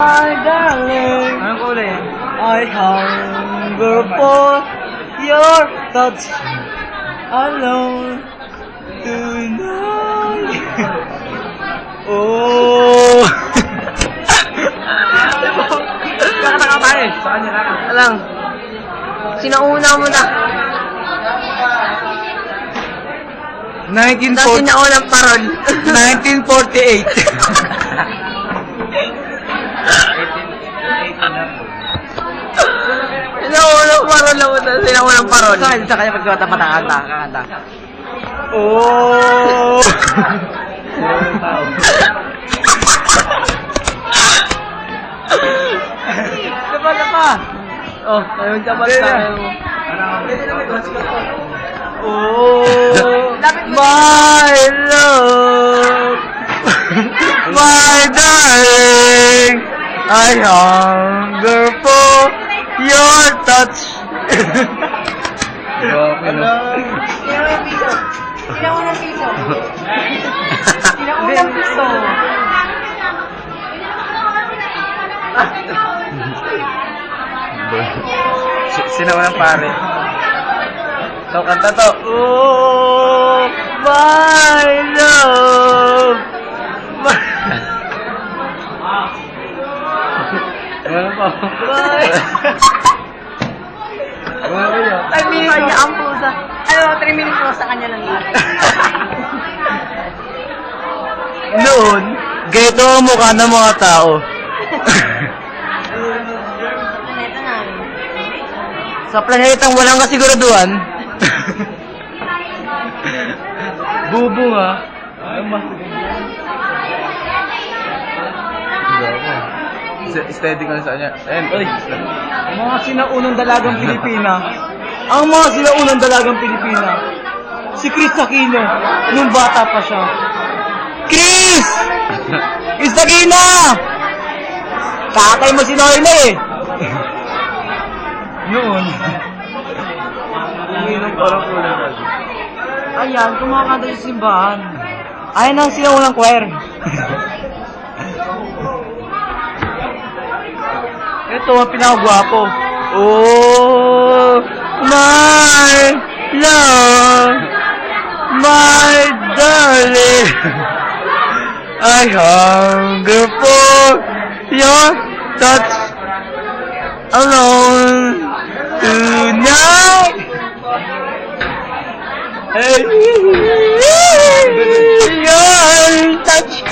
My darling, Anong kulay? I hunger for your touch alone tonight. Oh. Kakata ka tayo. Sa kanya lang. Alang. Sinauna mo na. 1948. Sinaunang paron. 1948. Sinaunang paron lang mo na. Sinaunang paron. Sa kanya pagkakanta. Oh. Dapa. Oh, ayun ka ba tayo? Oh, my love, my darling, I hunger for your touch. Sinaunang piso. Sinaunang piso. Sinaunang pare. So, kanta to. Oh, my love. Wala pa. Wala pa yun. 5 minutes kanya ang pusa. Ano, 3 minutes mo sa kanya lang yun. Noon, ganito ang mukha ng mga tao. Ito na. Sa planetang walang kasiguraduhan. Bubo nga. Steady ko na sa kanya. Ayun. Ay, ang mga sinaunang dalagang Pilipina. Ang mga sinaunang dalagang Pilipina. Si Chris Aquino, nung bata pa siya. Chris! Chris Aquino! Kakay mo si Noyna eh. Noon. Inom parang kulay ka. Ayan, kumakanta sa simbahan. Ayan ang sinaunang choir. Ito ang pinakagwapo. Oh, my love, my darling, I hunger for your touch alone tonight. Hey, your touch.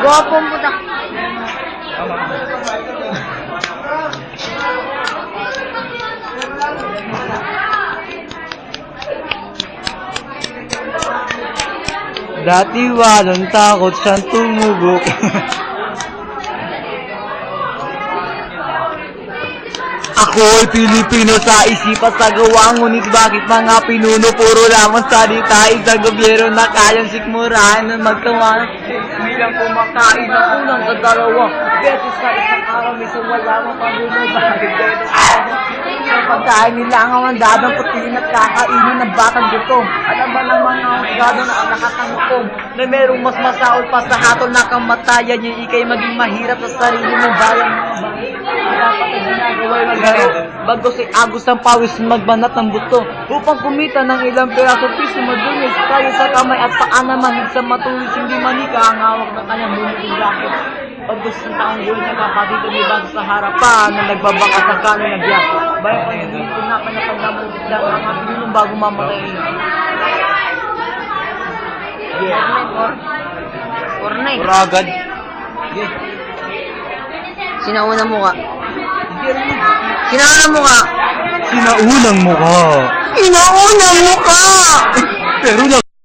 Gwapong puta. Dati walang takot siyang tumubok. Ako'y Pilipino sa isipan sa gawa, ngunit bakit mga pinuno puro lamang salita? Isang gobyerno na kayang sikmurahin na magtawanan. Bilang kumakain na unang sa dalawang beses sa isang araw, minsan wala mong pagulong. Bakit pwede sa pagkain nila ang mandadang putiin at kakainin ng batang gutom. Alam ba ng mga husgado na ang lahat ng hukom na merong mas masaol pa sa hatol na kamatayan yung ikay maging mahirap sa sarili mong bayan. Dapat ay ginagawa'y maglaro bago si Agos ng pawis magbanat ng buto upang kumita ng ilang peraso piso madumis tayo sa kamay at paa naman sa matulis hindi manika ang hawak ng kanyang bumibig racket. Pag gusto ng taong yun niya kapatid ang ibang sa harapan na nagbabaka sa kanin na biyak. Bayan pa yung tinapan na pagdamagit lang ang mga pinunong bago mamatay. Ornay. Uragad. Sinauna mo ka. Sinauna mo ka. Sinaunang mukha. Sinauna mo ka. Pero